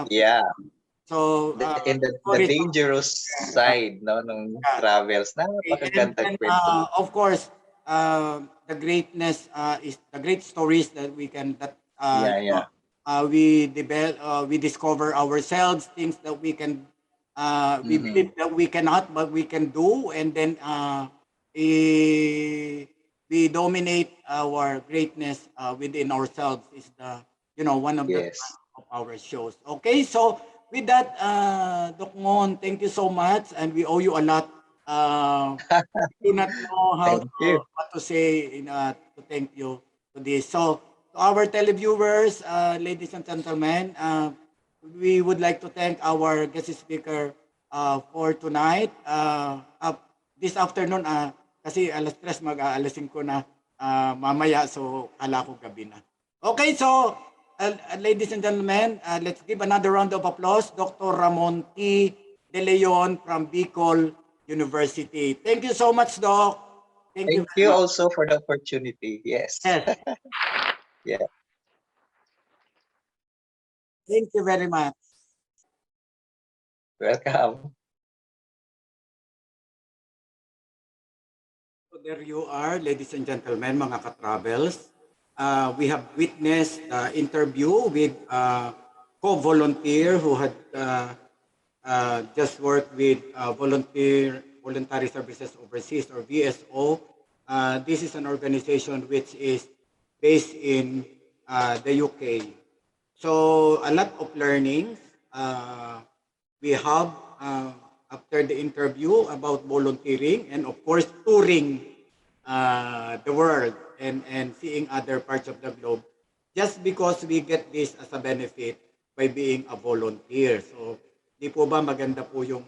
So and the dangerous side, no, ng travels, napakaganda kwento. Of course, the greatness is the great stories that we can we discover ourselves, things that we can we believe that we cannot, but we can do, and then we dominate our greatness within ourselves is the one of the of our shows. Okay, so with that, Doc Mon, thank you so much, and we owe you a lot. We do not know what to say to thank you to this. So, to our televiewers, ladies and gentlemen, we would like to thank our guest speaker for tonight. This afternoon, kasi alas 3 mag-aalas 5 na mamaya, so kala ko gabi na. Okay, so ladies and gentlemen, let's give another round of applause. Dr. Ramon T. De Leon from Bicol University. Thank you so much, Doc. Thank you also for the opportunity. Yes. Yeah. Thank you very much. Welcome. So there you are, ladies and gentlemen, mga ka-travels. We have witnessed the interview with co-volunteer who had just worked with Voluntary Services Overseas, or VSO. This is an organization which is based in the UK. So a lot of learnings we have after the interview about volunteering and of course touring the world and seeing other parts of the globe just because we get this as a benefit by being a volunteer. So, di po ba maganda po yung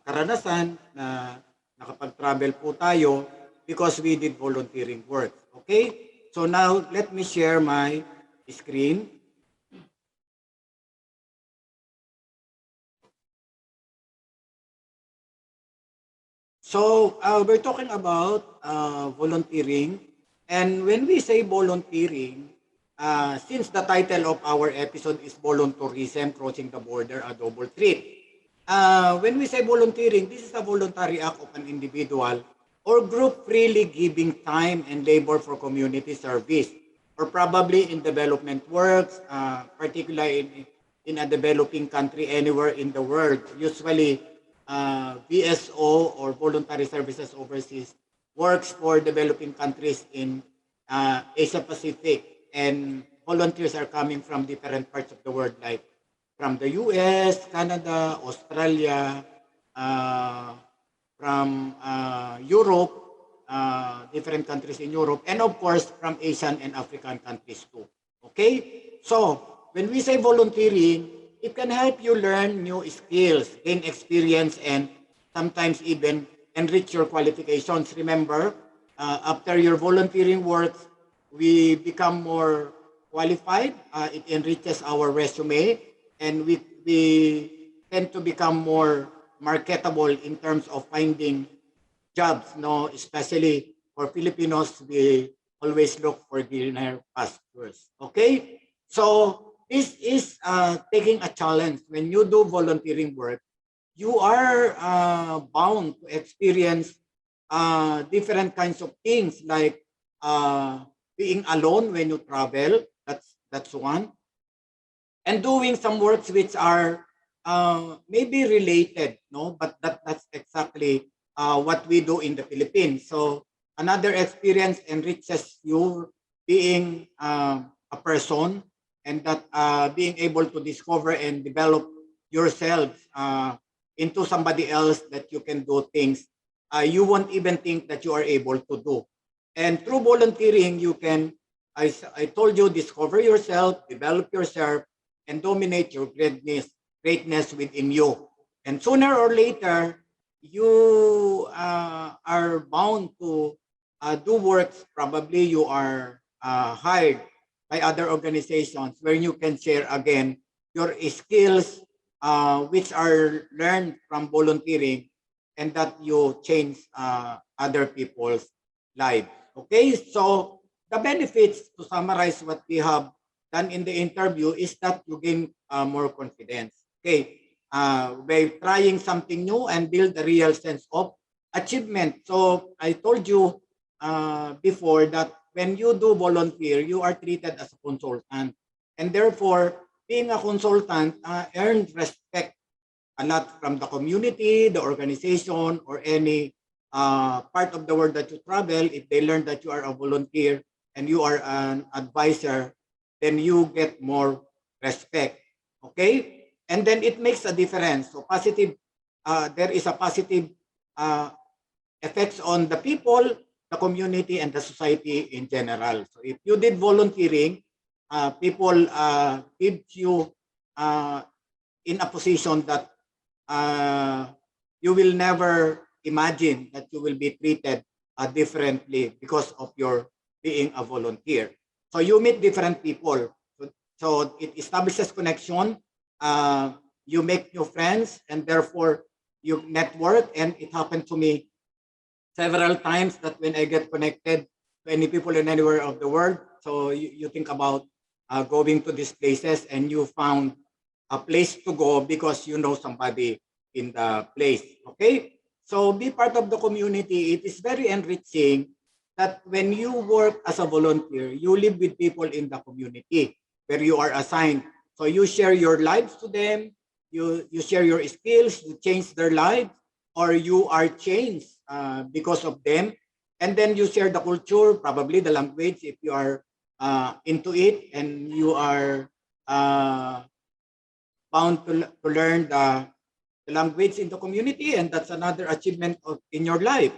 karanasan na nakapag-travel po tayo because we did volunteering work. Okay? So now, let me share my screen. So, we're talking about volunteering. And when we say volunteering, since the title of our episode is Volun-tourism, Crossing the Border, a Double Trip. When we say volunteering, this is a voluntary act of an individual or group freely giving time and labor for community service or probably in development works, particularly in a developing country anywhere in the world. Usually, VSO or Voluntary Services Overseas works for developing countries in Asia Pacific, and volunteers are coming from different parts of the world like from the US, Canada, Australia, from Europe, different countries in Europe, and of course from Asian and African countries too. Okay? So, when we say volunteering, it can help you learn new skills, gain experience, and sometimes even enrich your qualifications. Remember, after your volunteering work, we become more qualified. It enriches our resume, and we tend to become more marketable in terms of finding jobs, no, especially for Filipinos, we always look for greener pastures. Okay, so this is taking a challenge. When you do volunteering work, you are bound to experience different kinds of things like being alone when you travel. That's one, and doing some works which are maybe related, no, but that's exactly what we do in the Philippines. So another experience enriches you being a person, and that being able to discover and develop yourself into somebody else that you can do things you won't even think that you are able to do. And through volunteering, you can, I told you, discover yourself, develop yourself, and dominate your greatness within you. And sooner or later, you are bound to do works. Probably you are hired by other organizations where you can share again your skills which are learned from volunteering, and that you change other people's lives. Okay, so the benefits, to summarize what we have done in the interview, is that you gain more confidence. Okay, by trying something new and build a real sense of achievement. So I told you before that when you do volunteer, you are treated as a consultant, and therefore being a consultant earns respect a lot from the community, the organization, or any part of the world that you travel. If they learn that you are a volunteer and you are an advisor, then you get more respect. Okay? And then it makes a difference. So positive, there is a positive effects on the people, the community, and the society in general. So if you did volunteering, people give you in a position that you will never imagine that you will be treated differently because of your being a volunteer. So you meet different people. So it establishes connection. You make new friends, and therefore you network. And it happened to me several times that when I get connected to any people in anywhere of the world, so you think about going to these places, and you found a place to go because you know somebody in the place. Okay, so be part of the community. It is very enriching that when you work as a volunteer, you live with people in the community where you are assigned. So you share your lives to them, you share your skills, you change their lives, or you are changed because of them. And then you share the culture, probably the language, if you are into it, and you are bound to learn the language in the community, and that's another achievement in your life.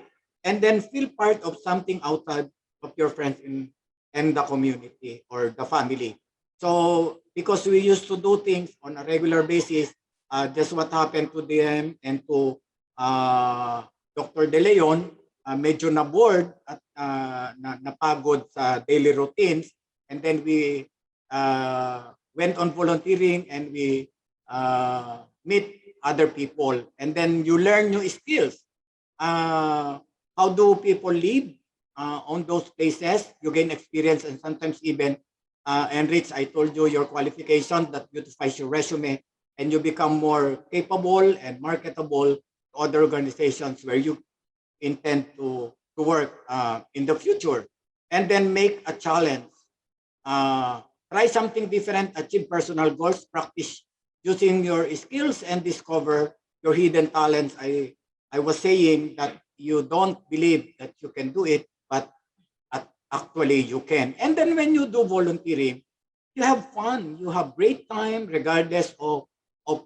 And then feel part of something outside of your friends in the community or the family. So because we used to do things on a regular basis, that's what happened to them and to Dr. De Leon. Medyo na-bored at napagod sa daily routines. And then we went on volunteering and we meet other people. And then you learn new skills. How do people live on those places? You gain experience and sometimes even enrich, I told you, your qualification that beautifies your resume, and you become more capable and marketable to other organizations where you intend to work in the future. And then make a challenge. Try something different, achieve personal goals, practice using your skills, and discover your hidden talents. I was saying that you don't believe that you can do it, but actually you can. And then when you do volunteering, you have fun, you have great time regardless of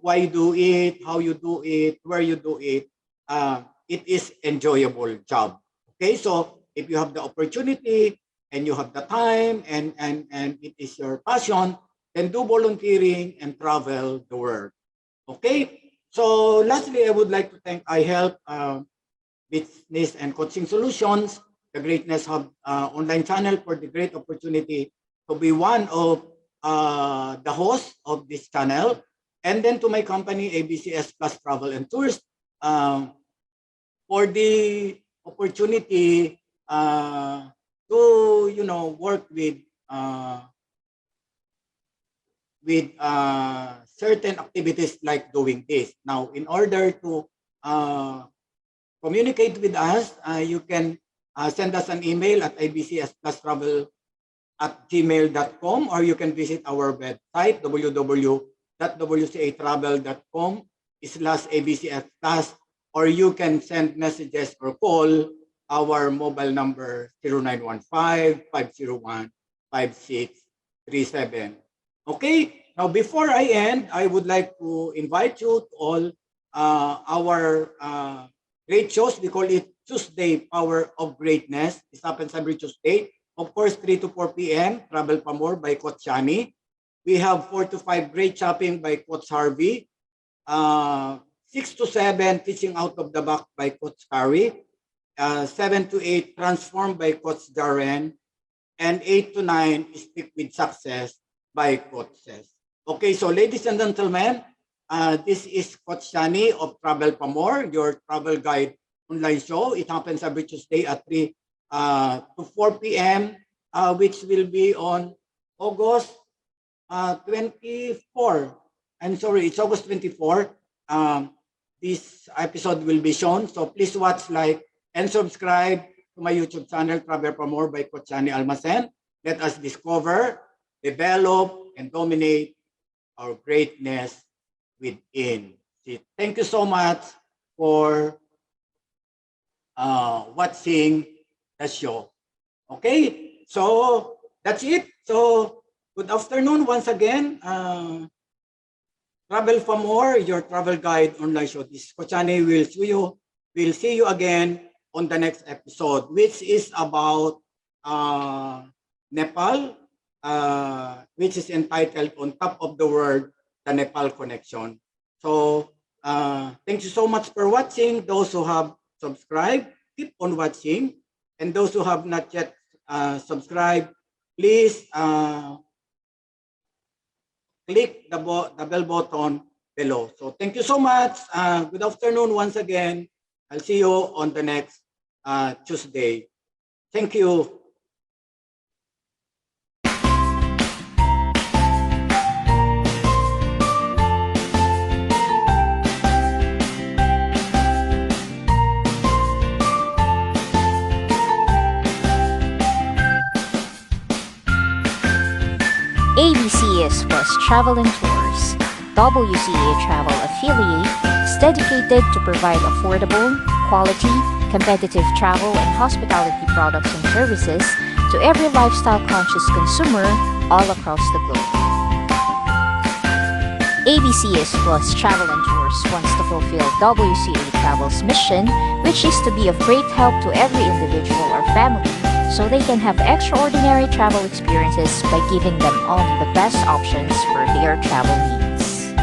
why you do it, how you do it, where you do it. It is enjoyable job. Okay, so if you have the opportunity and you have the time and it is your passion, then do volunteering and travel the world. Okay, so lastly, I would like to thank iHelp Business and Coaching Solutions, the Greatness Hub online channel, for the great opportunity to be one of the hosts of this channel, and then to my company ABCS Plus Travel and Tours for the opportunity to work with certain activities like doing this. Now, in order to communicate with us, you can send us an email at abcsplustravel@gmail.com, or you can visit our website www.wcatravel.com/abcsplus, or you can send messages or call our mobile number 0915-501-5637. Okay, now before I end, I would like to invite you to all our great shows. We call it Tuesday Power of Greatness. This happens every Tuesday. Of course, 3 to 4 p.m., Travel Pa More by Coach Yanni. We have 4 to 5, Great Shopping by Coach Harvey. 6 to 7, Teaching Out of the Box by Coach Harry. 7 to 8, Transform by Coach Darren. And 8 to 9, Speak with Success by Coach Ses. Okay, so ladies and gentlemen, this is Coach Yanni of Travel Pa More, your travel guide online show. It happens every Tuesday at 3 to 4 p.m., which will be on August 24. I'm sorry, it's August 24. This episode will be shown. So please watch, like, and subscribe to my YouTube channel, Travel Pa More by Coach Yanni Almacen. Let us discover, develop, and dominate our greatness within. Thank you so much for watching the show. Okay, so that's it. So good afternoon once again. Travel Pa More, your travel guide online show. This Coach Yanni will see you again on the next episode, which is about Nepal, which is entitled On Top of the World, the Nepal Connection. So thank you so much for watching. Those who have subscribed, keep on watching. And those who have not yet subscribed, please click the bell button below. So thank you so much. Good afternoon once again. I'll see you on the next Tuesday. Thank you. ABCS Plus Travel and Tours, WCA Travel Affiliate, is dedicated to provide affordable, quality, competitive travel and hospitality products and services to every lifestyle-conscious consumer all across the globe. ABCS Plus Travel and Tours wants to fulfill WCA Travel's mission, which is to be of great help to every individual or family so they can have extraordinary travel experiences by giving them only the best options for their travel needs.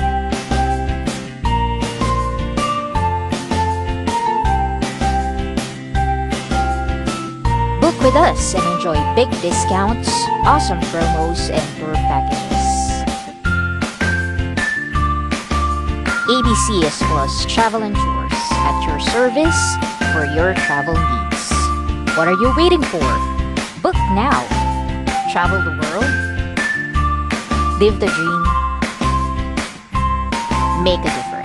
Book with us and enjoy big discounts, awesome promos, and tour packages. ABC is Plus Travel and Tours at your service for your travel needs. What are you waiting for? Book now. Travel the world. Live the dream. Make a difference.